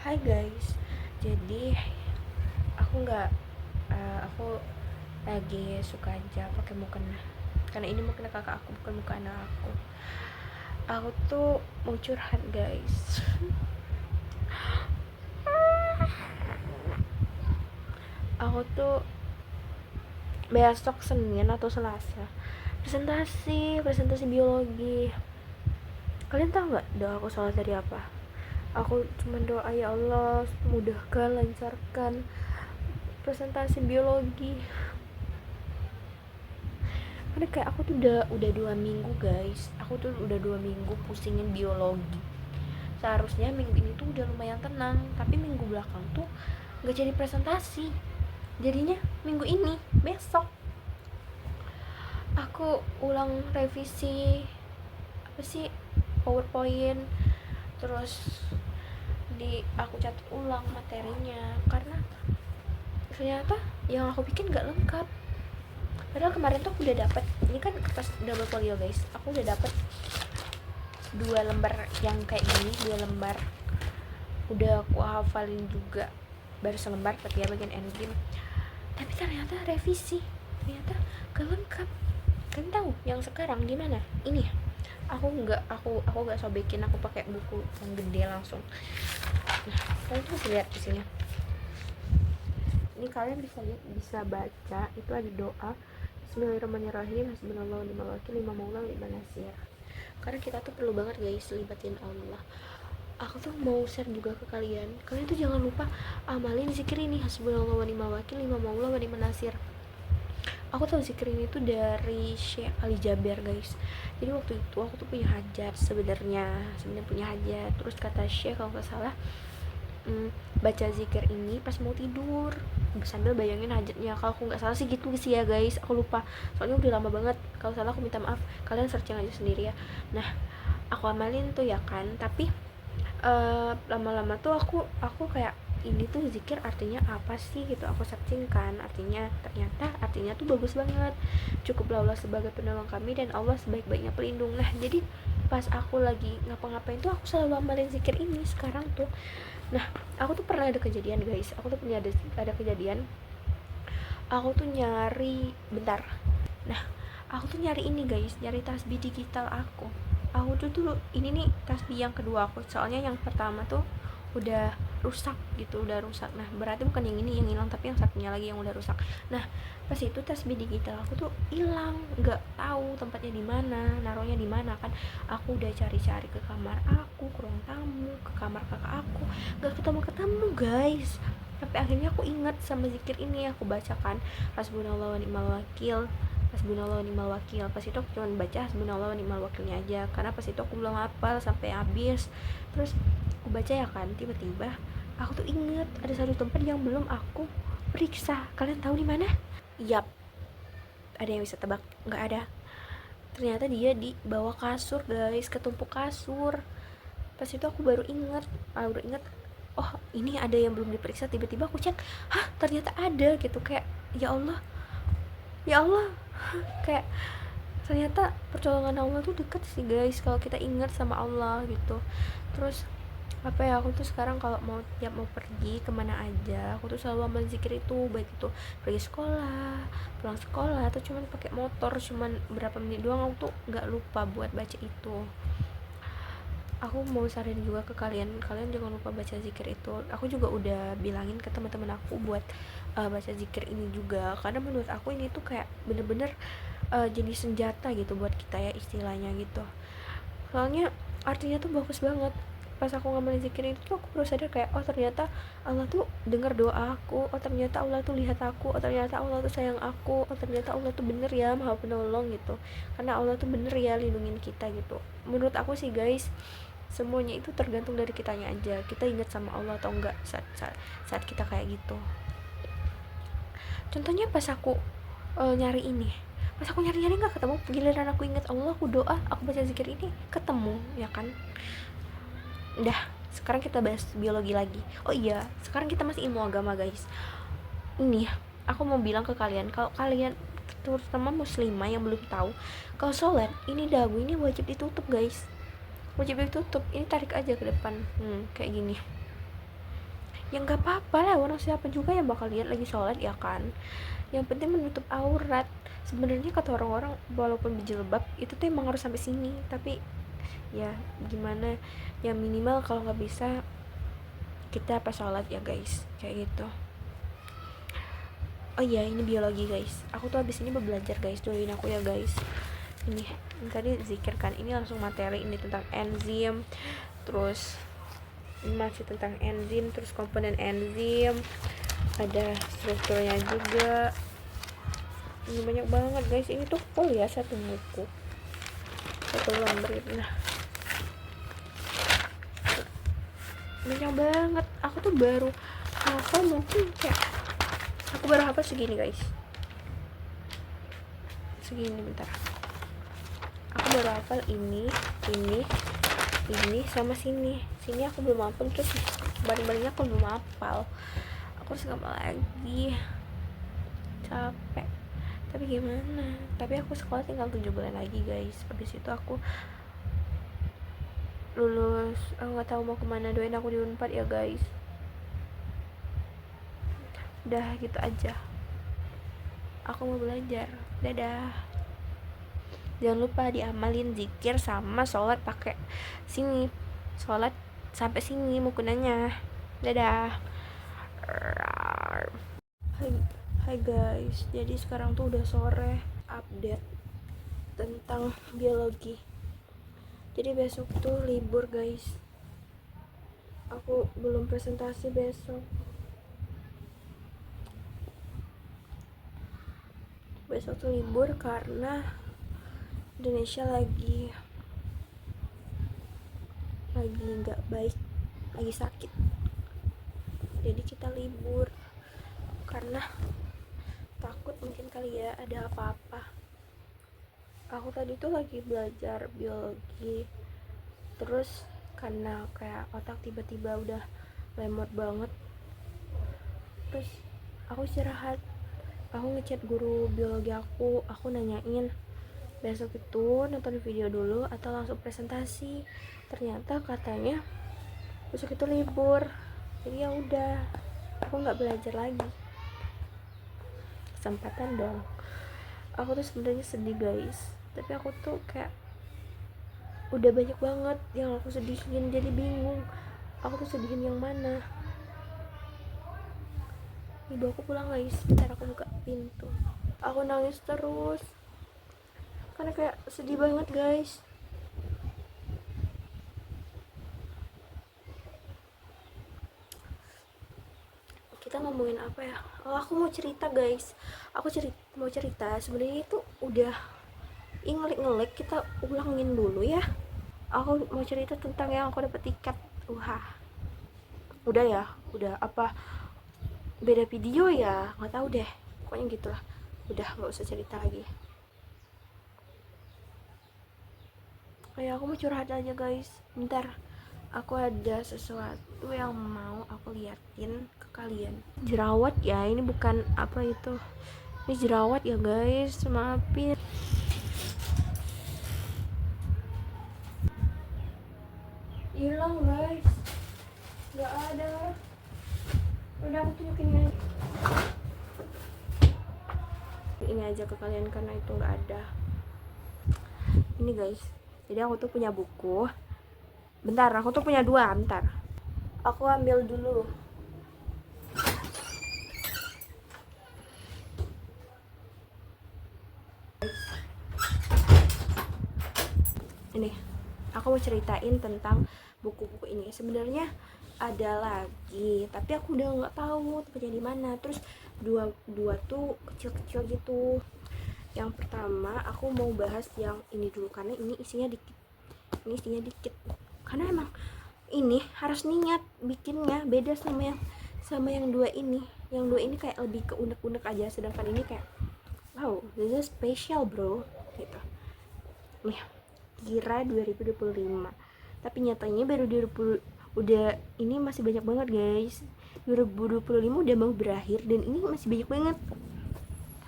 Hai guys, jadi aku lagi suka aja pakai mukena karena ini mukena kakak aku, bukan mukena aku. Aku tuh mau curhat guys. Aku tuh besok Senin atau Selasa presentasi biologi. Kalian tahu nggak doa aku salah dari apa? Aku cuma doa, ya Allah mudahkan, lancarkan presentasi biologi. Karena kayak aku tuh udah 2 minggu guys, aku tuh udah 2 minggu pusingin biologi. Seharusnya minggu ini tuh udah lumayan tenang, tapi minggu belakang tuh nggak jadi presentasi. Jadinya minggu ini besok aku ulang revisi apa sih, PowerPoint, terus aku catat ulang materinya karena ternyata yang aku bikin nggak lengkap. Padahal kemarin tuh aku udah dapet, ini kan pas double folio guys, aku udah dapet 2 lembar yang kayak gini, 2 lembar udah aku hafalin juga, baru selembar tapi ya bagian endgame. Tapi ternyata revisi, ternyata gak lengkap. Kalian tahu yang sekarang gimana? Ini aku nggak sobekin, aku pakai buku yang gede langsung. Nah, kalian tuh bisa lihat di sini. Ini kalian bisa lihat, bisa baca, itu ada doa Bismillahirrahmanirrahim, hasbunallahu wa ni'mal wakil, lima maula lima nasir. Karena kita tuh perlu banget guys libatin Allah. Aku tuh mau share juga ke kalian tuh jangan lupa amalin zikir ini, hasbunallahu wa ni'mal wakil, lima maula wa ni'man nasir. Aku tahu zikir ini tuh dari Syekh Ali Jaber guys. Jadi waktu itu aku tuh punya hajat, sebenarnya punya hajat. Terus kata Syekh kalau nggak salah, baca zikir ini pas mau tidur sambil bayangin hajatnya. Kalau aku nggak salah sih gitu sih ya guys, aku lupa soalnya udah lama banget. Kalau salah aku minta maaf, kalian searching aja sendiri ya. Nah, aku amalin tuh ya kan, tapi lama-lama tuh aku kayak ini tuh zikir artinya apa sih gitu. Aku searching kan artinya, ternyata artinya tuh bagus banget. Cukuplah Allah sebagai penolong kami dan Allah sebaik-baiknya pelindung. Nah, jadi pas aku lagi ngapa-ngapain tuh aku selalu amalin zikir ini sekarang tuh. Nah, aku tuh pernah ada kejadian guys, aku tuh punya ada kejadian. Aku tuh nyari bentar. Nah, aku tuh nyari ini guys, nyari tasbih digital aku. Aku tuh dulu ini nih tasbih yang kedua aku, soalnya yang pertama tuh udah rusak gitu, udah rusak. Nah, berarti bukan yang ini yang hilang, tapi yang satunya lagi yang udah rusak. Nah, pas itu tasbih digital aku tuh hilang, nggak tahu tempatnya di mana, naruhnya di mana kan. Aku udah cari-cari ke kamar aku, ke ruang tamu, ke kamar kakak aku, nggak ketemu-ketemu guys. Sampai akhirnya aku ingat sama zikir ini, aku bacakan hasbunallahu wa ni'mal wakil, hasbunallah wa ni'mal wakil. Pas itu aku cuma baca hasbunallah wa ni'mal wakilnya aja karena pas itu aku belum hafal sampai habis. Terus aku baca ya kan, tiba-tiba aku tuh inget ada satu tempat yang belum aku periksa. Kalian tahu di mana? Yap, ada yang bisa tebak? Nggak ada. Ternyata dia di bawah kasur guys, ketumpuk kasur. Pas itu aku baru inget, oh ini ada yang belum diperiksa. Tiba-tiba aku cek, hah ternyata ada gitu. Kayak ya Allah, ya Allah, kayak ternyata pertolongan Allah tuh deket sih guys kalau kita ingat sama Allah gitu. Terus apa ya, aku tuh sekarang kalau mau pergi kemana aja, aku tuh selalu amal zikir itu, baik itu pergi sekolah, pulang sekolah, atau cuman pakai motor cuman berapa menit doang, aku tuh nggak lupa buat baca itu. Aku mau saran juga ke kalian jangan lupa baca zikir itu. Aku juga udah bilangin ke teman-teman aku buat baca zikir ini juga, karena menurut aku ini tuh kayak bener-bener jadi senjata gitu buat kita ya istilahnya gitu. Soalnya artinya tuh bagus banget. Pas aku ngamalin zikir itu tuh aku baru sadar kayak, oh ternyata Allah tuh dengar doa aku, oh ternyata Allah tuh lihat aku, oh ternyata Allah tuh sayang aku, oh ternyata Allah tuh bener ya maha penolong gitu. Karena Allah tuh bener ya lindungin kita gitu. Menurut aku sih guys, semuanya itu tergantung dari kitanya aja, kita ingat sama Allah atau enggak saat kita kayak gitu. Contohnya pas aku nyari ini, pas aku nyari-nyari nggak ketemu, giliran aku ingat Allah, aku doa, aku baca zikir ini, ketemu ya kan. Udah, sekarang kita bahas biologi lagi. Oh iya, sekarang kita masih ilmu agama guys. Ini aku mau bilang ke kalian, kalau kalian terutama muslimah yang belum tahu, kalau sholat ini dagu ini wajib ditutup guys, wajib ditutup. Ini tarik aja ke depan, kayak gini. Ya nggak apa-apa lah, orang siapa juga yang bakal lihat lagi sholat ya kan. Yang penting menutup aurat. Sebenarnya kata orang-orang walaupun berjilbab itu tuh emang harus sampai sini, tapi ya gimana, ya minimal kalau nggak bisa kita pas sholat ya guys, kayak gitu. Oh iya, ini biologi guys, aku tuh abis ini mau belajar guys, doain aku ya guys. Ini tadi zikir kan, ini langsung materi, ini tentang enzim, terus ini masih tentang enzim, terus komponen enzim, ada strukturnya juga. Ini banyak banget guys, ini tuh full ya, satu buku, satu lembar gitu. Nah, banyak banget. Aku tuh baru hafal mungkin kayak, aku baru hafal segini guys, segini, bentar. Aku baru hafal ini sama sini aku belum hafal, terus baring-baringnya aku belum hafal. Aku harus ngapal lagi, capek. Tapi gimana, tapi aku sekolah tinggal 7 bulan lagi guys, habis itu aku lulus. Aku nggak tahu mau kemana, doain aku di Unpad ya guys. Udah gitu aja, aku mau belajar. Dadah. Jangan lupa diamalin zikir sama sholat pakai sini, sholat sampai sini mukunannya. Dadah. Hai guys, jadi sekarang tuh udah sore. Update tentang biologi, jadi besok tuh libur guys, aku belum presentasi besok. Besok tuh libur karena Indonesia lagi nggak baik, lagi sakit, jadi kita libur karena takut mungkin kali ya ada apa-apa. Aku tadi tuh lagi belajar biologi, terus karena kayak otak tiba-tiba udah lemot banget, terus aku istirahat. Aku ngechat guru biologi aku nanyain besok itu nonton video dulu atau langsung presentasi. Ternyata katanya besok itu libur, jadi ya udah, aku nggak belajar lagi. Kesempatan dong. Aku tuh sebenarnya sedih guys, tapi aku tuh kayak udah banyak banget yang aku sedihin, jadi bingung aku tuh sedihin yang mana. Ibu aku pulang guys, bentar aku buka pintu. Aku nangis terus karena kayak sedih banget guys. Kita ngomongin apa ya? Oh, aku mau cerita guys, mau cerita sebenarnya itu udah ngelik kita ulangin dulu ya. Aku mau cerita tentang yang aku dapat tiket. Udah ya, udah apa beda video ya, nggak tahu deh, pokoknya gitulah. Udah nggak usah cerita lagi. Kayak aku mau curhat aja guys, bentar. Aku ada sesuatu yang mau aku liatin ke kalian. Jerawat ya, ini bukan apa itu, ini jerawat ya guys, maafin. Hilang guys, nggak ada. Udah aku tunjukin ini aja ke kalian karena itu nggak ada. Ini guys, jadi aku tuh punya buku. Bentar, aku tuh punya dua, bentar. Aku ambil dulu. Ini, aku mau ceritain tentang buku-buku ini. Sebenarnya ada lagi, tapi aku udah nggak tahu tempatnya di mana. Terus dua tuh kecil-kecil gitu. Yang pertama aku mau bahas yang ini dulu karena ini isinya dikit. Ini isinya dikit. Karena emang ini harus niat bikinnya, beda sama yang dua ini. Yang dua ini kayak lebih ke unek-unek aja, sedangkan ini kayak wow, this is special bro gitu. Nih, kira 2025. Tapi nyatanya baru 20, udah ini masih banyak banget guys. 2025 udah mau berakhir dan ini masih banyak banget.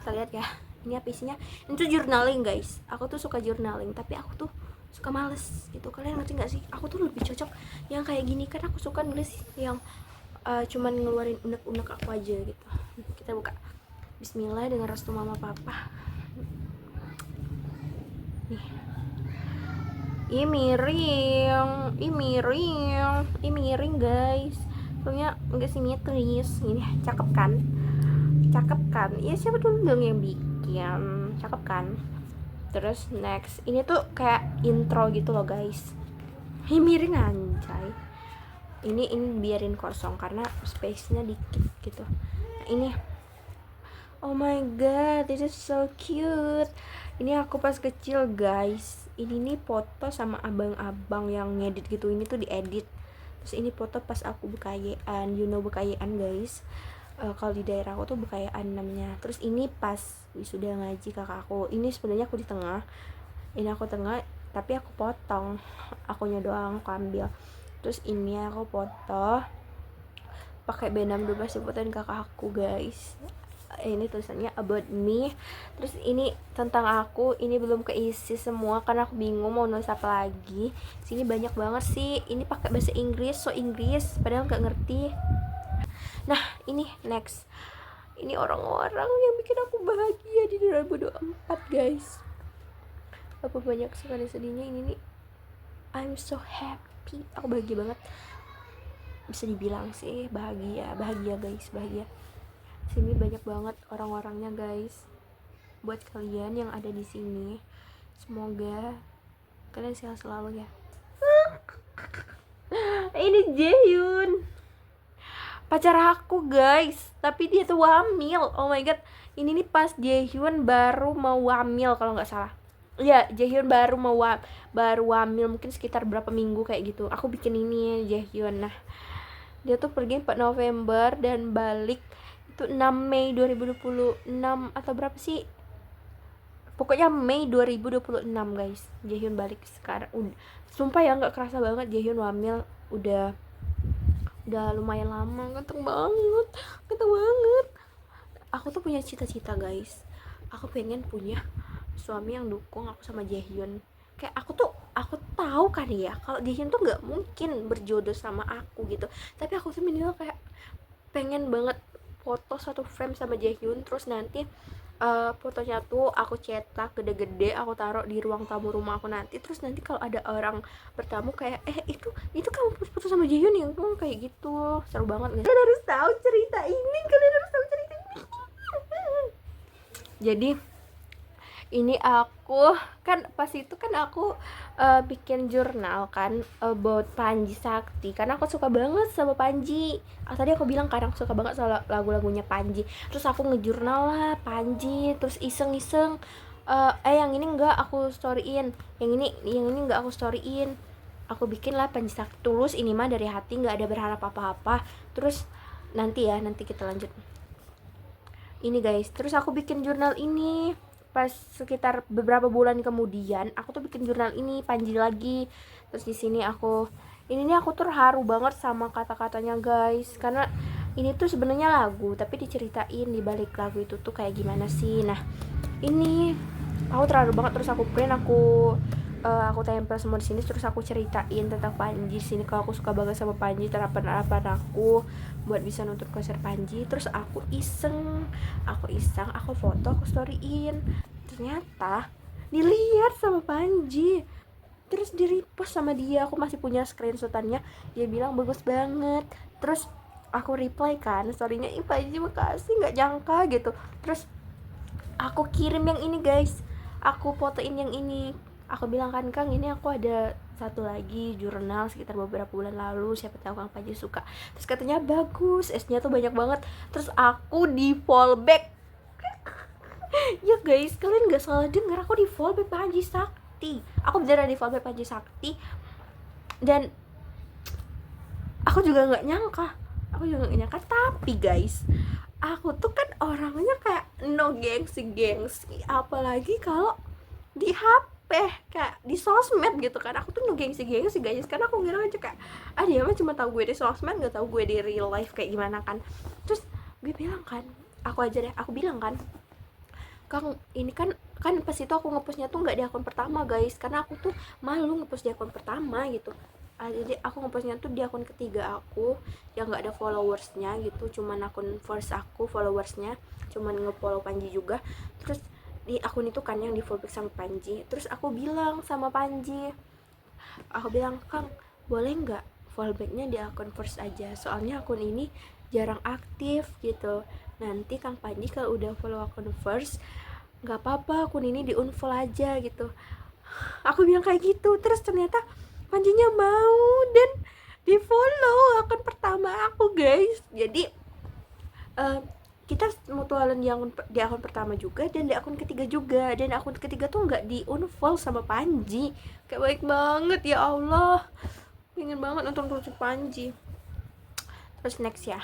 Kita lihat ya, ini apa isinya. Ini tuh journaling guys, aku tuh suka journaling tapi aku tuh suka males gitu. Kalian ngerti gak sih, aku tuh lebih cocok yang kayak gini karena aku suka nulis yang cuman ngeluarin unek-unek aku aja gitu. Kita buka. Bismillah dengan restu mama papa. Nih. Ih miring guys. Soalnya enggak simetris. Ini cakep kan? Iya siapa dulu dong yang bikin? Cakep kan? Terus next, ini tuh kayak intro gitu loh guys. Ini miring anjay. Ini biarin kosong karena space-nya dikit gitu. Nah, ini oh my god, this is so cute. Ini aku pas kecil guys. Ini nih foto sama abang-abang yang ngedit gitu. Ini tuh diedit. Terus ini foto pas aku bekayaan. You know bekayaan guys. Kalau di daerah aku tuh bekayaan namanya. Terus ini pas wisuda ngaji kakakku. Ini sebenarnya aku di tengah. Ini aku tengah, tapi aku potong. Akunya doang aku ambil. Terus ini aku foto pakai B612 fotoin kakak aku guys. Ini tulisannya about me. Terus ini tentang aku. Ini belum keisi semua karena aku bingung mau nulis apa lagi. Sini banyak banget sih. Ini pakai bahasa Inggris, so Inggris padahal nggak ngerti. Nah ini next. Ini orang-orang yang bikin aku bahagia di 2024 guys. Apa banyak sekali sedihnya. Ini nih I'm so happy. Aku bahagia banget. Bisa dibilang sih bahagia guys, bahagia. Sini banyak banget orang-orangnya guys. Buat kalian yang ada di sini, semoga kalian sehat selalu ya. Ini Jaehyun, pacar aku guys, tapi dia tuh wamil. Oh my god, ini nih pas Jaehyun baru mau wamil kalau nggak salah. Ya, Jaehyun baru wamil mungkin sekitar berapa minggu kayak gitu. Aku bikin ini Jaehyun. Nah, dia tuh pergi 4 November dan balik itu 6 Mei 2026 atau berapa sih? Pokoknya Mei 2026 guys. Jaehyun balik sekarang. Sumpah ya nggak kerasa banget Jaehyun wamil. Udah lumayan lama. Ganteng banget. Aku tuh punya cita-cita guys. Aku pengen punya suami yang dukung aku sama Jaehyun. Kayak aku tahu kan ya kalau Jaehyun tuh nggak mungkin berjodoh sama aku gitu. Tapi aku tuh minimal kayak pengen banget foto satu frame sama Jaehyun. Terus nanti fotonya tuh aku cetak gede-gede, aku taruh di ruang tamu rumah aku nanti. Terus nanti kalau ada orang bertamu kayak itu kamu foto sama Jaehyun yang kayak gitu. Seru banget guys. Kalian harus tahu cerita ini. Jadi ini aku kan pas itu kan aku bikin jurnal kan about Panji Sakti karena aku suka banget sama Panji. Tadi aku bilang kadang suka banget sama lagu-lagunya Panji. Terus aku ngejurnal lah Panji, terus iseng-iseng yang ini enggak aku storyin, yang ini enggak aku storyin. Aku bikin lah Panji Sakti tulus, ini mah dari hati, nggak ada berharap apa-apa. Terus nanti kita lanjut. Ini guys, terus aku bikin jurnal ini pas sekitar beberapa bulan kemudian. Aku tuh bikin jurnal ini Panji lagi. Terus di sini aku terharu banget sama kata-katanya guys, karena ini tuh sebenarnya lagu tapi diceritain di balik lagu itu tuh kayak gimana sih. Nah ini aku terharu banget. Terus aku print, aku tempel semua di sini. Terus aku ceritain tentang Panji sini, kalau aku suka banget sama Panji, terapan aku buat bisa nonton konser Panji. Terus aku iseng, aku foto, aku storyin. Ternyata dilihat sama Panji, terus di repost sama dia. Aku masih punya screenshotannya. Dia bilang bagus banget. Terus aku reply kan storynya, Panji makasih, nggak nyangka gitu. Terus aku kirim yang ini guys, aku fotoin yang ini. Aku bilang kan, Kang, ini aku ada satu lagi jurnal sekitar beberapa bulan lalu, siapa tahu Kang Panji suka. Terus katanya bagus, S-nya tuh banyak banget. Terus aku di fallback. Ya guys, kalian gak salah denger, aku di fallback Panji Sakti. Aku beneran di fallback Panji Sakti. Dan aku juga gak nyangka. Tapi guys, aku tuh kan orangnya kayak no gengsi. Apalagi kalau di HP, kayak di sosmed gitu kan. Aku tuh no gengsi guys, karena aku ngira aja kayak dia mah cuma tahu gue di sosmed, nggak tahu gue di real life kayak gimana kan. Terus gue bilang kan, aku bilang kan, Kang, ini kan pas itu aku ngepostnya tuh nggak di akun pertama guys, karena aku tuh malu ngepost di akun pertama gitu. Jadi aku ngepostnya tuh di akun ketiga aku yang nggak ada followersnya gitu, cuman akun first aku followersnya cuman ngefollow Panji juga. Terus di akun itu kan yang di follow sama Panji, terus aku bilang sama Panji, aku bilang, Kang boleh nggak fallbacknya di akun first aja, soalnya akun ini jarang aktif gitu. Nanti Kang Panji kalau udah follow akun first nggak apa-apa, akun ini di unfollow aja gitu. Aku bilang kayak gitu, terus ternyata Panjinya mau dan di follow akun pertama aku guys. Jadi kita mutualan di akun pertama juga dan di akun ketiga juga, dan akun ketiga tuh nggak di unfollow sama Panji. Kayak baik banget, ya Allah, pengen banget nonton lucu Panji. Terus next ya,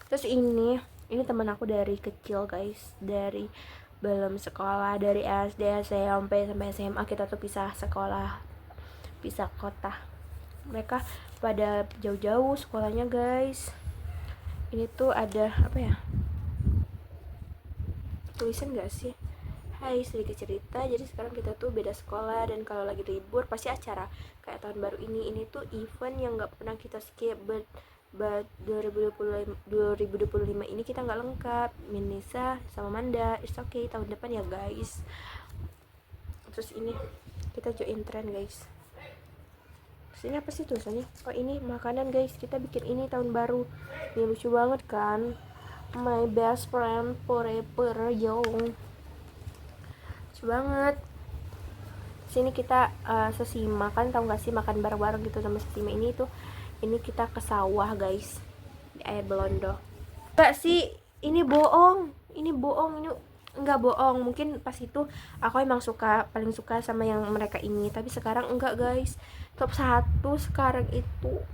terus ini teman aku dari kecil guys, dari belum sekolah, dari SD, SMP sampai SMA kita tuh pisah sekolah, pisah kota. Mereka pada jauh-jauh sekolahnya guys. Ini tuh ada apa ya, tulisan gak sih, hai sedikit cerita, jadi sekarang kita tuh beda sekolah, dan kalau lagi libur pasti acara kayak tahun baru ini tuh event yang gak pernah kita skip. But 2025 ini kita nggak lengkap, Minisa sama Manda, it's okay, tahun depan ya guys. Terus ini kita join tren guys. Terus ini apa sih tulisannya? Oh ini makanan guys, kita bikin ini tahun baru. Ini lucu banget kan, my best friend forever young, lucu banget. Sini kita sesi makan, tahu nggak sih, makan bareng-bareng gitu sama sesima. Ini kita ke sawah guys, di air Belondo. Enggak sih, ini bohong, ini enggak bohong. Mungkin pas itu aku emang paling suka sama yang mereka ini, tapi sekarang enggak guys. Top 1 sekarang itu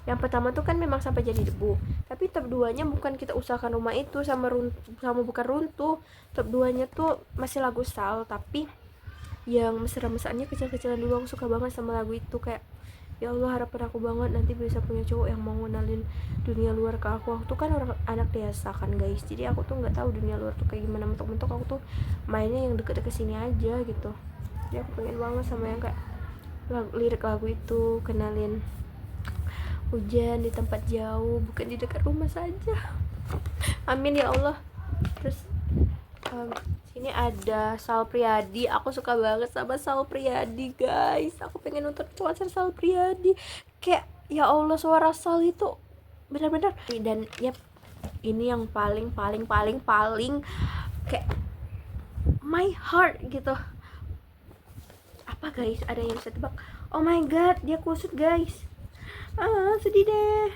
yang pertama tuh kan memang sampai jadi debu, tapi top 2 nya bukan kita usahakan rumah itu sama bukan runtuh. Top 2 nya tuh masih lagu Sal, tapi yang mesra-mesraannya kecil-kecilan dulu. Aku suka banget sama lagu itu, kayak ya Allah, harapan aku banget nanti bisa punya cowok yang mau ngenalin dunia luar ke aku. Aku tuh kan orang anak desa kan guys, jadi aku tuh nggak tahu dunia luar tuh kayak gimana. Mentok-mentok aku tuh mainnya yang deket-deket sini aja gitu. Jadi aku pengen banget sama yang kayak lirik lagu itu, kenalin hujan di tempat jauh, bukan di dekat rumah saja. Amin ya Allah. Terus sini ada Sal Priadi. Aku suka banget sama Sal Priadi guys, aku pengen nonton konser Sal Priadi. Kayak ya Allah, suara Sal itu benar-benar. Dan yep, ini yang paling kayak my heart gitu. Apa guys, ada yang bisa tebak? Oh my god, dia kusut guys. Sedih deh.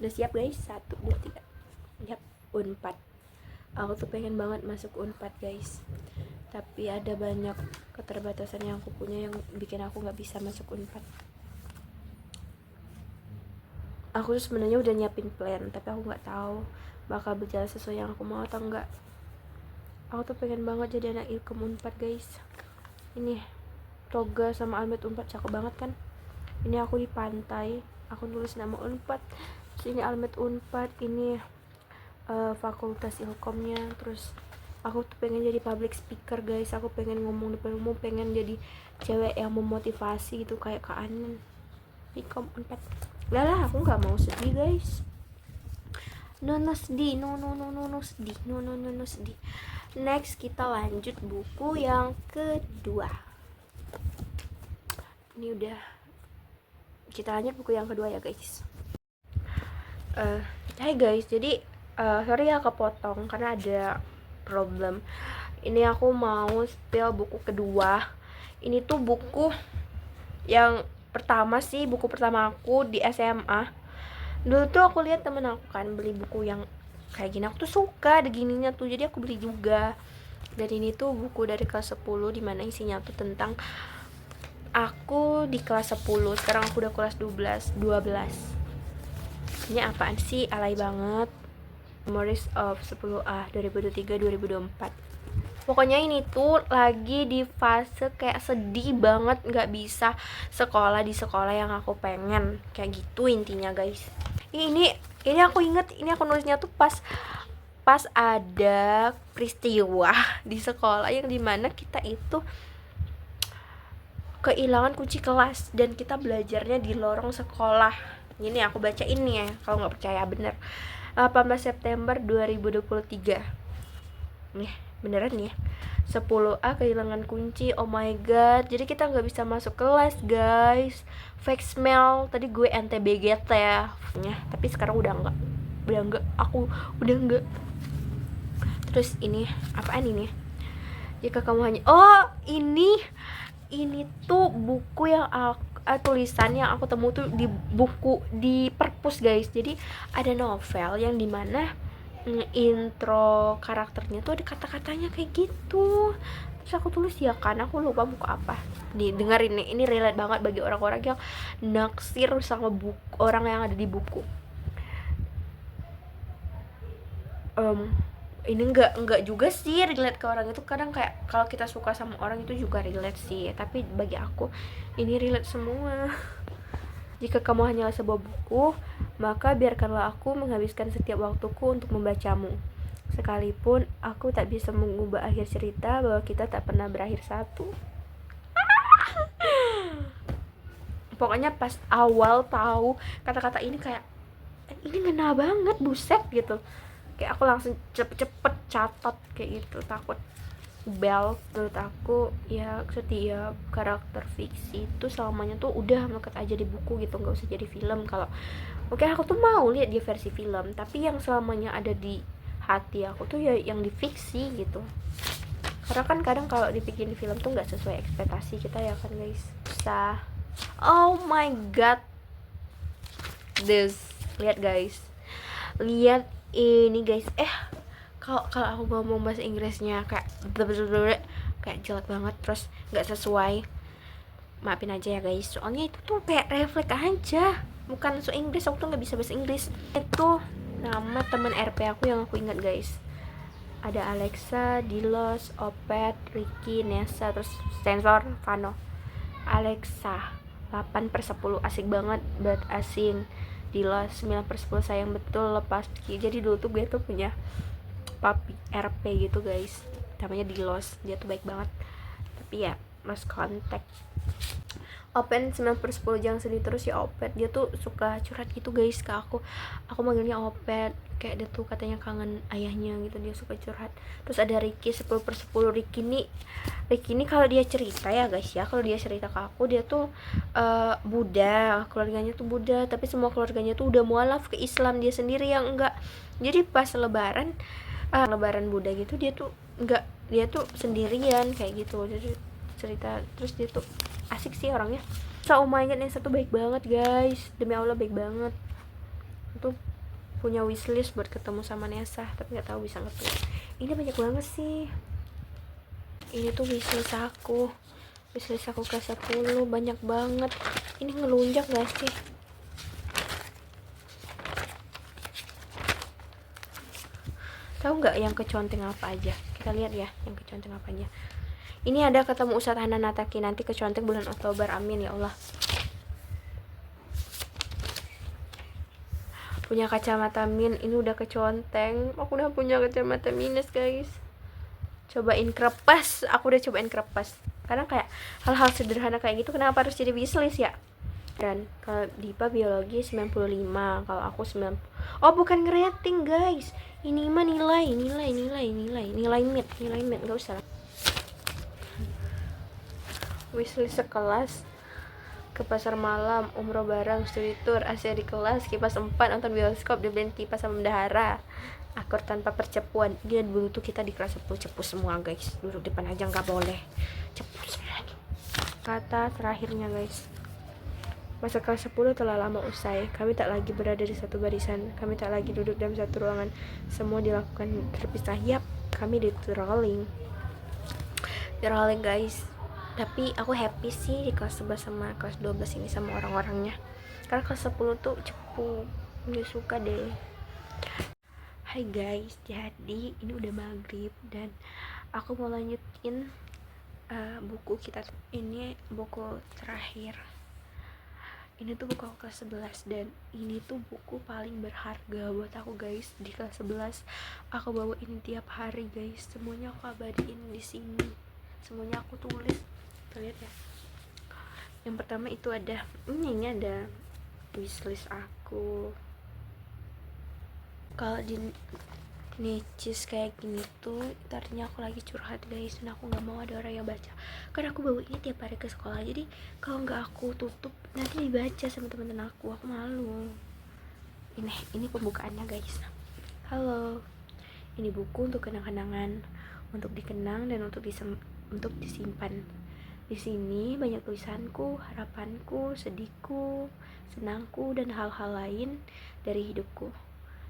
Udah siap guys, 1, 2, 3. Yap, Unpad. Aku tuh pengen banget masuk Unpad guys, tapi ada banyak keterbatasan yang aku punya yang bikin aku nggak bisa masuk Unpad. Aku tuh sebenarnya udah nyiapin plan, tapi aku nggak tahu bakal berjalan sesuai yang aku mau atau enggak. Aku tuh pengen banget jadi anak Ilkom Unpad guys. Ini toga sama almet Unpad cakep banget kan. Ini aku di pantai, aku nulis nama Unpad. Sini almet Unpad, ini fakultas Ilkomnya. Terus aku tuh pengen jadi public speaker guys, aku pengen ngomong depan umum, pengen jadi cewek yang memotivasi gitu kayak Kak Anen. Ilkom Unpad. Lah aku nggak mau sedih guys. No sedih, no sedih, no sedih. Next kita lanjut buku yang kedua. Ini udah, kita lanjut buku yang kedua ya guys. Hai guys, jadi sorry ya kepotong karena ada problem. Ini aku mau spill buku kedua. Ini tuh buku yang pertama sih, buku pertama aku di SMA. Dulu tuh aku lihat temen aku kan beli buku yang kayak gini, aku tuh suka ada gininya tuh, jadi aku beli juga. Dan ini tuh buku dari kelas 10, dimana isinya tuh tentang aku di kelas 10, sekarang aku udah kelas 12. Ini apaan sih, alay banget. Memories of 10A 2023-2024. Pokoknya ini tuh lagi di fase kayak sedih banget, gak bisa sekolah di sekolah yang aku pengen, kayak gitu intinya guys. Ini aku inget, ini aku nulisnya tuh pas ada peristiwa di sekolah yang dimana kita itu kehilangan kunci kelas dan kita belajarnya di lorong sekolah. Ini aku baca ini ya, kalau nggak percaya bener. 18 September 2023. Nih, beneran ya. 10A kehilangan kunci. Oh my god. Jadi kita nggak bisa masuk kelas, guys. Fake smell. Tadi gue NTBGT ya. Tapi sekarang udah enggak. Aku udah enggak. Terus ini apaan ini? Jika kamu hanya ini tuh buku yang tulisan yang aku temu tuh di buku di perpus, guys. Jadi ada novel yang dimana intro karakternya tuh ada kata-katanya kayak gitu. Terus aku tulis ya kan, aku lupa buku apa. Nih dengerin nih, ini relate banget bagi orang-orang yang naksir sama buku orang yang ada di buku. Ini enggak juga sih relate ke orang itu. Kadang kayak kalau kita suka sama orang itu juga relate sih, tapi bagi aku ini relate semua. Jika kamu hanyalah sebuah buku, maka biarkanlah aku menghabiskan setiap waktuku untuk membacamu. Sekalipun aku tak bisa mengubah akhir cerita bahwa kita tak pernah berakhir satu. Pokoknya pas awal tahu kata-kata ini kayak ini ngena banget, buset gitu. Kayak aku langsung cepet-cepet catat kayak gitu, takut Belle menurut aku ya setiap karakter fiksi itu selamanya tuh udah melekat aja di buku gitu, nggak usah jadi film. Kalau mungkin aku tuh mau lihat di versi film, tapi yang selamanya ada di hati aku tuh ya yang di fiksi gitu. Karena kan kadang kalau dibikin di film tuh nggak sesuai ekspektasi kita ya kan, guys. Bisa. Oh my god, this, lihat guys, lihat ini guys. Kalau aku ngomong bahasa Inggrisnya kayak jelek banget, terus nggak sesuai, maafin aja ya guys. Soalnya itu tuh kayak refleks aja, bukan so Inggris. Aku tuh nggak bisa bahasa Inggris. Itu nama temen RP aku yang aku ingat, guys. Ada Alexa, Dilos, Opet, Ricky, Nessa, terus sensor Vano. Alexa 8/10 asik banget, buat asing. Dilos 9/10 sayang betul lepas. Jadi dulu tuh gue tuh punya papi RP gitu, guys, namanya Dilos. Dia tuh baik banget, tapi ya lost contact. Open 9/10 jangan sedih terus ya Opet. Dia tuh suka curhat gitu, guys, ke aku manggilnya Opet, kayak dia tuh katanya kangen ayahnya gitu. Dia suka curhat. Terus ada Ricky 10/10. Ricky ini kalau dia cerita ya guys ya, kalau dia cerita ke aku, dia tuh Buddha, keluarganya tuh Buddha, tapi semua keluarganya tuh udah mualaf ke Islam, dia sendiri yang enggak. Jadi pas lebaran Buddha gitu, dia tuh enggak, dia tuh sendirian kayak gitu. Jadi cerita, terus dia tuh asik sih orangnya. So, oh my god, yang satu baik banget, guys, demi Allah baik banget. Itu punya wishlist buat ketemu sama Nessa, tapi nggak tahu bisa nggak tuh. Ini banyak banget sih. Ini tuh wishlist aku ke 10, banyak banget. Ini ngelunjak gak sih? Tahu nggak yang keconteng apa aja? Kita lihat ya yang keconteng apa aja. Ini ada ketemu Ustadz Hanan Nataki, nanti keconteng bulan Oktober, amin ya Allah. Punya kacamata min, ini udah keconteng. Aku udah punya kacamata minus, guys. Cobain krepas, aku udah cobain krepas. Karena kayak hal-hal sederhana kayak gitu kenapa harus jadi wishlist ya? Dan kalau Dipa biologi 95, kalau aku 90. Oh, bukan ngerating, guys. Ini mah nilai mid, enggak usah. Wishlist sekelas, ke pasar malam, umroh bareng, studi tour, Asia di kelas, kipas 4, nonton bioskop, dibeliin kipas sama bendahara, akur tanpa percepuan. Dia dulu tuh kita di kelas 10 cepu semua, guys, duduk depan aja nggak boleh, cepu semua. Kata terakhirnya, guys, masa kelas 10 telah lama usai. Kami tak lagi berada di satu barisan, kami tak lagi duduk dalam satu ruangan, semua dilakukan terpisah. Yap, kami di rolling, guys. Tapi aku happy sih di kelas 11 sama kelas 12 ini sama orang-orangnya. Karena kelas 10 tuh cepu, gak suka deh. Hai guys, jadi ini udah maghrib dan aku mau lanjutin buku kita. Ini buku terakhir. Ini tuh buku aku kelas 11 dan ini tuh buku paling berharga buat aku, guys. Di kelas 11 aku bawa ini tiap hari, guys. Semuanya aku abadiin di sini. Semuanya aku tulis. Lihat ya, Yang pertama itu ada ini ada wishlist aku. Kalau di necis kayak gini tuh itu artinya aku lagi curhat guys, dan aku nggak mau ada orang yang baca, karena aku bawa ini tiap hari ke sekolah. Jadi kalau nggak aku tutup nanti dibaca sama teman-teman aku malu. Ini pembukaannya guys. Halo, ini buku untuk kenang-kenangan, untuk dikenang dan untuk disimpan. Di sini banyak tulisanku, harapanku, sedihku, senangku, dan hal-hal lain dari hidupku,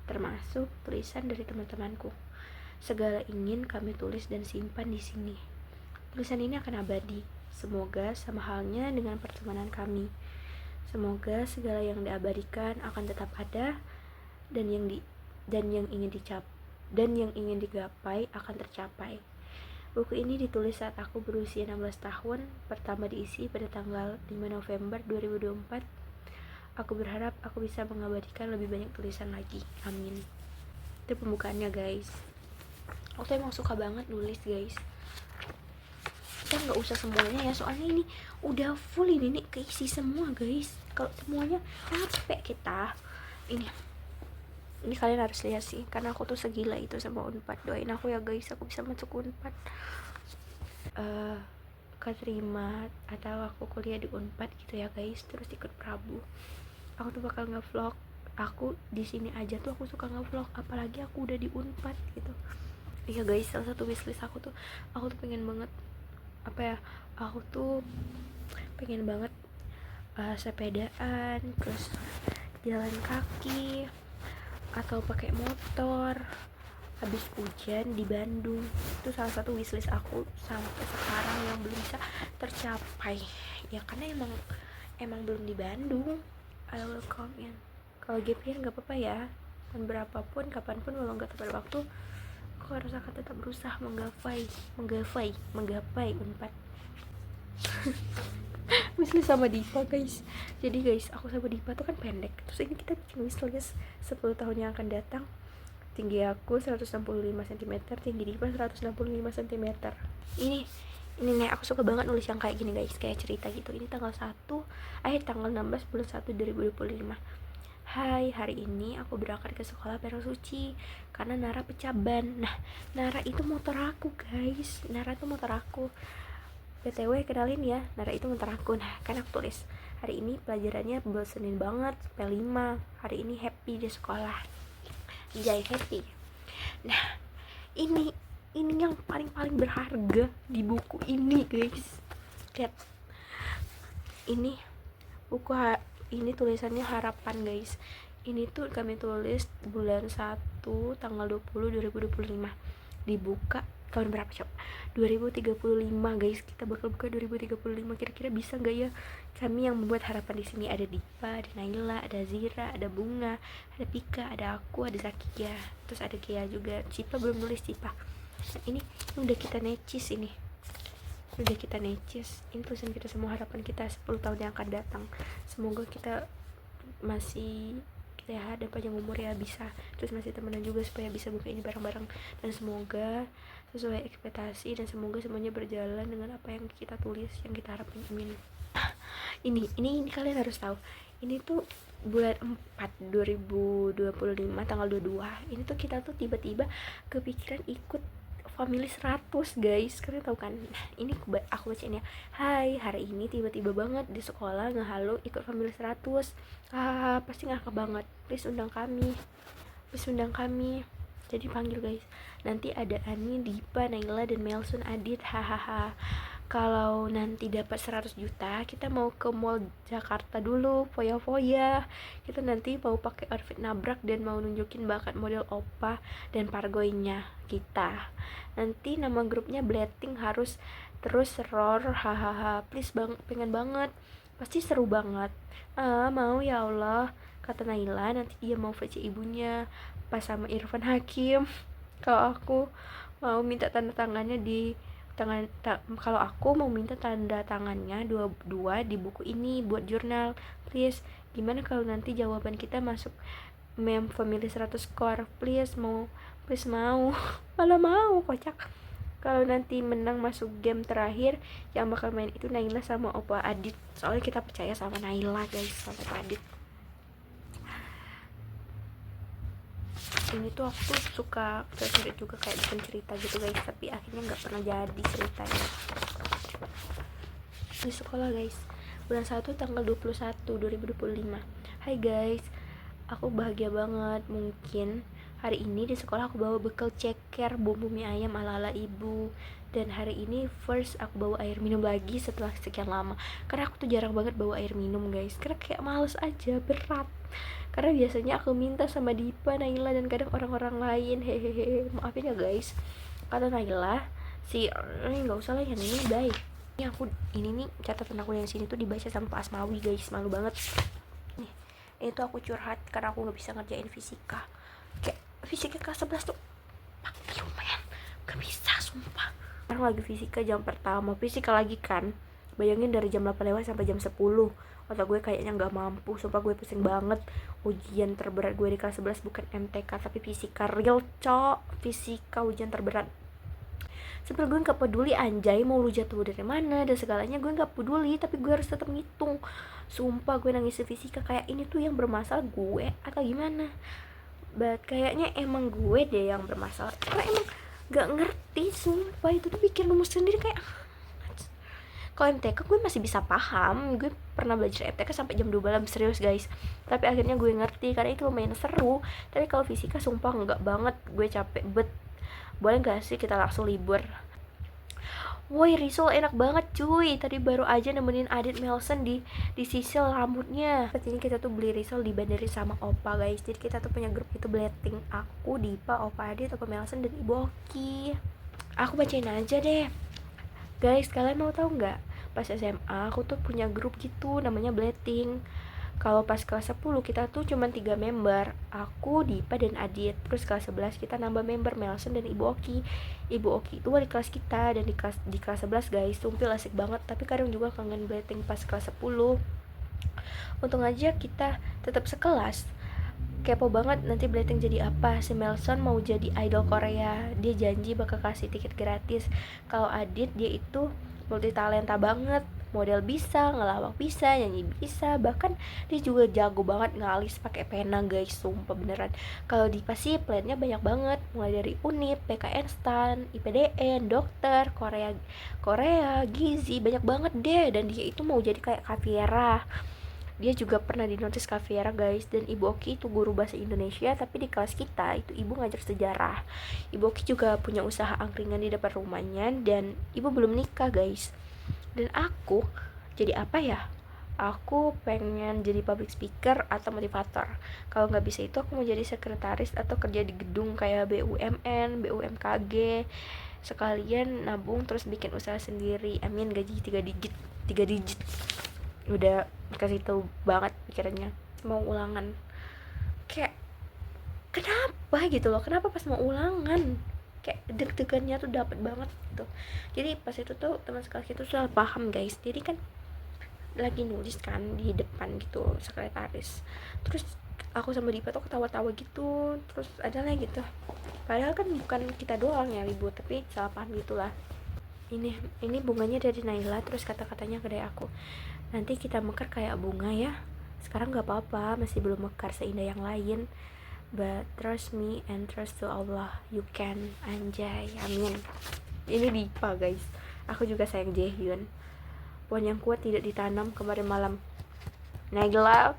termasuk tulisan dari teman-temanku. Segala ingin kami tulis dan simpan di sini. Tulisan ini akan abadi. Semoga sama halnya dengan pertemanan kami. Semoga segala yang diabadikan akan tetap ada, dan yang ingin digapai akan tercapai. Buku ini ditulis saat aku berusia 16 tahun, pertama diisi pada tanggal 5 November 2024. Aku berharap aku bisa mengabadikan lebih banyak tulisan lagi. Amin. Itu pembukaannya guys. Aku tuh emang suka banget nulis guys. Kita nggak usah semuanya ya, soalnya ini udah full ini nih, keisi semua guys. Kalau semuanya capek kita. Ini kalian harus lihat sih, karena aku tuh segila itu sama Unpad. Doain aku ya guys, aku bisa masuk Unpad. Keterima atau aku kuliah di Unpad gitu ya guys, terus ikut Prabu. Aku tuh bakal nge-vlog. Aku di sini aja tuh aku suka nge-vlog, apalagi aku udah di Unpad gitu. Iya guys, salah satu wishlist aku tuh pengen banget aku tuh pengen banget sepedaan, terus jalan kaki atau pakai motor habis hujan di Bandung. Itu salah satu wishlist aku sampai sekarang yang belum bisa tercapai ya, karena emang belum di Bandung. I will come in. Kalau gap year nggak apa-apa ya, dan berapapun kapanpun walau nggak tepat waktu, aku harus akan tetap berusaha menggapai Unpad. Wishlist sama Dipa guys. Jadi guys, aku sama Dipa tuh kan pendek, terus ini kita bikin wishlist 10 tahun yang akan datang. Tinggi aku 165 cm, tinggi Dipa 165 cm. Ini nih, aku suka banget nulis yang kayak gini guys, kayak cerita gitu. Ini tanggal 16 bulan 1 2025. Hai, hari ini aku berangkat ke sekolah bareng Suci karena Nara pecah ban. Nah, Nara itu motor aku guys. Nara itu motor aku. BTW kenalin ya, Nara itu motor aku. Nah, kan aku tulis hari ini pelajarannya bosenin banget sampai 5. Hari ini happy di sekolah. Jai happy. Nah, ini yang paling berharga di buku ini guys. Lihat. Ini buku ini tulisannya harapan guys. Ini tuh kami tulis bulan 1 tanggal 20 2025. Dibuka tahun berapa coba? 2035 guys. Kita bakal buka 2035. Kira-kira bisa nggak ya kami yang membuat harapan di sini? Ada Dipa, ada Naila, ada Zira, ada Bunga, ada Pika, ada aku, ada Zakia, terus ada Kia juga. Cipa belum nulis Cipa. Nah, ini udah kita necis ini. Ini tulisan kita semua, harapan kita 10 tahun yang akan datang. Semoga kita masih sehat dan panjang umur ya, bisa terus masih temenan juga supaya bisa buka ini bareng-bareng, dan semoga sesuai ekspektasi, dan semoga semuanya berjalan dengan apa yang kita tulis, yang kita harapin. Amin. Ini kalian harus tahu, ini tuh bulan 4 2025 tanggal 22. Ini tuh kita tuh tiba-tiba kepikiran ikut family 100 guys, kalian tahu kan? Nah, ini aku bacain ya. Hai, hari ini tiba-tiba banget di sekolah ngehalo ikut family 100. Pasti ngakak banget. Please undang kami. Jadi panggil guys. Nanti ada Ani, Dipa, Naila, dan Melson, Adit. Hahaha. Kalau nanti dapat 100 juta, kita mau ke mall Jakarta dulu, foya-foya. Kita nanti mau pakai outfit nabrak dan mau nunjukin bakat model opa dan pargoynya kita. Nanti nama grupnya Blating harus terus roar, hahaha. Please pengen banget. Pasti seru banget. Mau ya Allah, kata Naila. Nanti dia mau VC ibunya pas sama Irfan Hakim. Kalau aku mau minta tanda tangannya kalau aku mau minta tanda tangannya dua di buku ini buat jurnal. Please, gimana kalau nanti jawaban kita masuk family 100 score? Please mau malah mau, kocak. kalau nanti menang masuk game terakhir, yang bakal main itu Naila sama Opa Adit. Soalnya kita percaya sama Naila guys, sama Opa Adit. Ini tuh aku tuh suka cari juga kayak bikin cerita gitu guys, tapi akhirnya nggak pernah jadi ceritanya. Di sekolah guys, bulan 1 tanggal 21 2025. Hai guys, aku bahagia banget. Mungkin hari ini di sekolah aku bawa bekal ceker bumbu mie ayam ala-ala ibu. Dan hari ini first aku bawa air minum lagi setelah sekian lama. Karena aku tuh jarang banget bawa air minum guys, karena kayak males aja, berat. Karena biasanya aku minta sama Dipa, Naila, dan kadang orang-orang lain. Hehehe, maafin ya guys. Kata Naila, nggak usah lah, yang ini baik. Ini aku, ini nih catatan aku yang sini tuh dibaca sama Pak Asmawi guys, malu banget. Nih, itu aku curhat karena aku nggak bisa ngerjain fisika. Kayak fisika kelas 11 tuh, man, gak bisa sumpah. Sekarang lagi fisika jam pertama, fisika lagi kan. Bayangin dari jam 8 lewat sampai jam 10. Otak gue kayaknya nggak mampu, sumpah gue pusing banget. Ujian terberat gue di kelas 11 bukan MTK tapi fisika real, cok. Fisika ujian terberat. Sebenernya gue gak peduli anjay mau lu jatuh dari mana dan segalanya, gue gak peduli, tapi gue harus tetap ngitung. Sumpah gue nangis di fisika, kayak ini tuh yang bermasalah gue atau gimana. But kayaknya emang gue deh yang bermasalah, karena emang gak ngerti. Sumpah itu tuh bikin rumus sendiri kayak. Kalau MTK gue masih bisa paham, gue pernah belajar MTK sampai jam 2 malam, serius guys. Tapi akhirnya gue ngerti karena itu lumayan seru. Tapi kalau fisika sumpah enggak banget, gue capek bet. Boleh gak sih kita langsung libur? Woi, risol enak banget cuy. Tadi baru aja nemenin Adit Melson di sisil rambutnya. Pastinya kita tuh beli risol di Bandari sama Opa guys. Jadi kita tuh punya grup itu Blating. Aku, Dipa, Opa Adit, Opa Melson, dan Ibu Oki. Aku bacain aja deh. Guys, kalian mau tahu nggak? Pas SMA aku tuh punya grup gitu namanya Blating. Kalau pas kelas 10 kita tuh cuma 3 member, aku, Dipa, dan Adit. Terus kelas 11 kita nambah member Melson dan Ibu Oki. Ibu Oki itu wali kelas kita, dan di kelas 11 guys, sumpil asik banget. Tapi kadang juga kangen Blating pas kelas 10. Untung aja kita tetap sekelas. Kepo banget nanti Blating jadi apa. Si Melson mau jadi idol Korea, dia janji bakal kasih tiket gratis. Kalau Adit, dia itu multi talenta banget, model bisa, ngelawak bisa, nyanyi bisa, bahkan dia juga jago banget ngalis pakai pena guys, sumpah beneran. Kalau Dipa sih plannya banyak banget, mulai dari Unip, PKN STAN, IPDN, dokter, Korea, Gizi, banyak banget deh. Dan dia itu mau jadi kayak Kaviera. Dia juga pernah dinotis Kaviera guys. Dan Ibu Oki itu guru bahasa Indonesia, tapi di kelas kita itu ibu ngajar sejarah. Ibu Oki juga punya usaha angkringan di depan rumahnya, dan ibu belum nikah guys. Dan aku jadi apa ya? Aku pengen jadi public speaker atau motivator. Kalau nggak bisa itu aku mau jadi sekretaris atau kerja di gedung kayak BUMN, BUMKG. Sekalian nabung terus bikin usaha sendiri. Amin, gaji 3 digit. Udah kasih tahu banget pikirannya, mau ulangan. Kayak kenapa gitu loh, kenapa pas mau ulangan kayak deg-degannya tuh dapet banget gitu. Jadi pas itu tuh teman sekelas itu salah paham guys. Jadi kan lagi nulis kan di depan gitu sekretaris, terus aku sama Dipa tuh ketawa-tawa gitu, terus ada lah gitu, padahal kan bukan kita doang yang ribut, tapi salah paham gitulah. Ini bunganya dari Naila, terus kata-katanya ke aku, nanti kita mekar kayak bunga ya, sekarang gak apa-apa, masih belum mekar seindah yang lain, but trust me and trust to Allah, you can. Anjay, amin. Ini Dipa guys, aku juga sayang Jaehyun. Pohon yang kuat tidak ditanam kemarin malam. Naila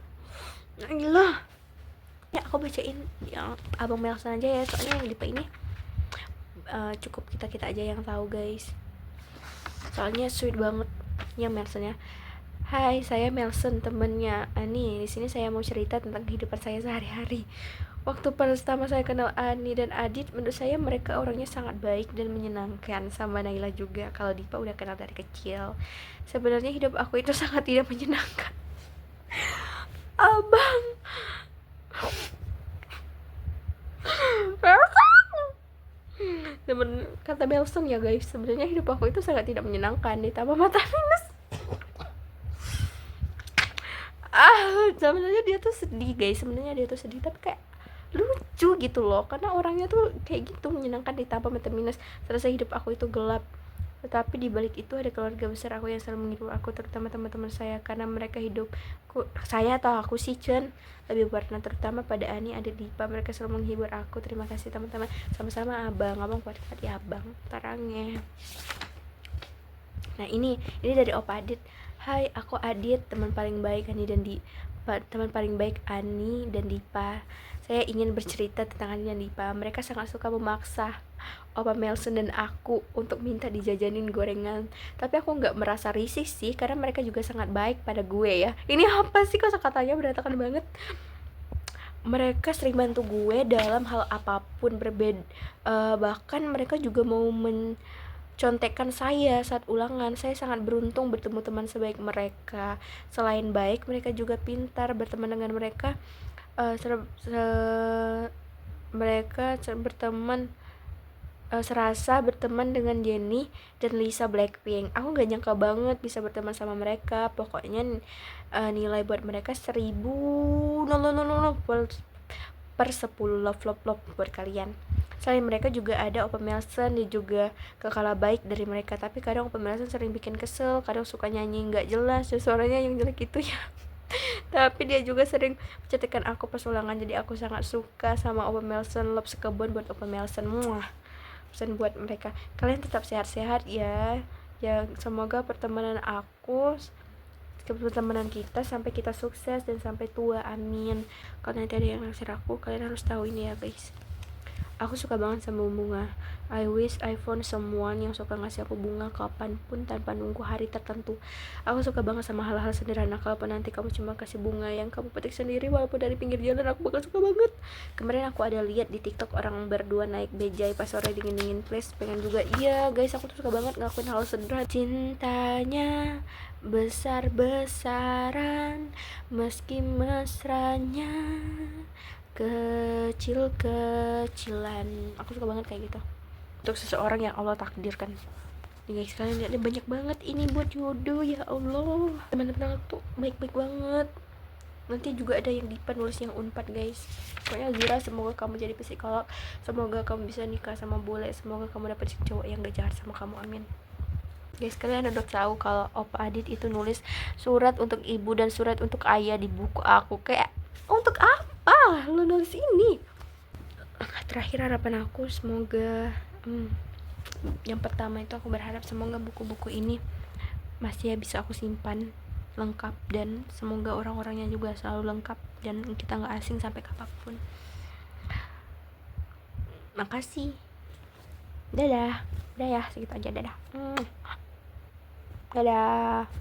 ya, aku bacain yang Abang Melson aja ya, soalnya yang Dipa ini cukup kita aja yang tahu guys, soalnya sweet banget ya Melsonnya. Hai, saya Melson, temennya Ani. Di sini saya mau cerita tentang kehidupan saya sehari-hari. Waktu pertama saya kenal Ani dan Adit, menurut saya mereka orangnya sangat baik dan menyenangkan, sama Naila juga. Kalau Dipa udah kenal dari kecil. Sebenarnya hidup aku itu sangat tidak menyenangkan. Abang. Kata Belson ya guys, sebenarnya hidup aku itu sangat tidak menyenangkan, ditambah mata minus. Sebenarnya dia tuh sedih guys, tapi kayak lucu gitu loh, karena orangnya tuh kayak gitu, menyenangkan ditambah mata minus, selesai hidup aku itu gelap. Tetapi di balik itu ada keluarga besar aku yang selalu menghibur aku, terutama teman-teman saya, karena mereka hidupku, saya atau aku sih Cen, lebih berwarna, terutama pada Ani, ada Dipa, mereka selalu menghibur aku. Terima kasih teman-teman. Sama-sama abang kuat-kuat ya abang, tarangnya. Nah ini dari Opa Adit. Hai, aku Adit, teman paling baik Ani dan Dipa. Saya ingin bercerita tentang Ani dan Dipa. Mereka sangat suka memaksa Opa Melson dan aku untuk minta dijajanin gorengan. Tapi aku nggak merasa risih sih, karena mereka juga sangat baik pada gue ya. Ini apa sih kata-katanya berantakan banget. Mereka sering bantu gue dalam hal apapun, bahkan mereka juga mau contekan saya saat ulangan. Saya sangat beruntung bertemu teman sebaik mereka. Selain baik, mereka juga pintar. Berteman dengan mereka, mereka berteman serasa berteman dengan Jennie dan Lisa Blackpink. Aku gak nyangka banget bisa berteman sama mereka. Pokoknya nilai buat mereka 1000 per 10 love buat kalian. Selain mereka juga ada Opa Melson, dia juga kekala baik dari mereka. Tapi kadang Opa Melson sering bikin kesel, kadang suka nyanyi gak jelas, suaranya yang jelek gitu ya. Tapi dia juga sering mencetikkan aku pas ulangan, jadi aku sangat suka sama Opa Melson. Love sekebun buat Opa Melson. Pesan buat mereka, kalian tetap sehat-sehat ya. Semoga pertemanan kita sampai kita sukses dan sampai tua, amin. Kalau nanti ada yang naksir aku, kalian harus tahu ini ya guys. Aku suka banget sama bunga. I wish I found someone yang suka ngasih aku bunga kapanpun tanpa nunggu hari tertentu. Aku suka banget sama hal-hal sederhana. Kalaupun nanti kamu cuma kasih bunga yang kamu petik sendiri walaupun dari pinggir jalan, aku bakal suka banget. Kemarin aku ada lihat di TikTok orang berdua naik bejai pas sore dingin-dingin, please pengen juga. Iya guys, aku tuh suka banget ngelakuin hal sederhana. Cintanya besar-besaran meski mesranya kecil-kecilan. Aku suka banget kayak gitu untuk seseorang yang Allah takdirkan. Nih guys, kalian lihat, banyak banget ini buat jodoh. Ya Allah, teman-teman aku tuh baik-baik banget. Nanti juga ada yang Dipa nulis yang Unpad guys. Pokoknya Zura, semoga kamu jadi psikolog, semoga kamu bisa nikah sama bule, semoga kamu dapat cowok yang gak jahat sama kamu, amin. Guys, kalian udah tahu kalau Opa Adit itu nulis surat untuk ibu dan surat untuk ayah di buku aku. Kayak untuk apa lu nulis ini? Terakhir harapan aku semoga yang pertama itu aku berharap semoga buku-buku ini masih bisa aku simpan lengkap, dan semoga orang-orangnya juga selalu lengkap dan kita nggak asing sampai kapanpun. Makasih. Dadah. Udah ya, segitu aja. Dadah. Dadah.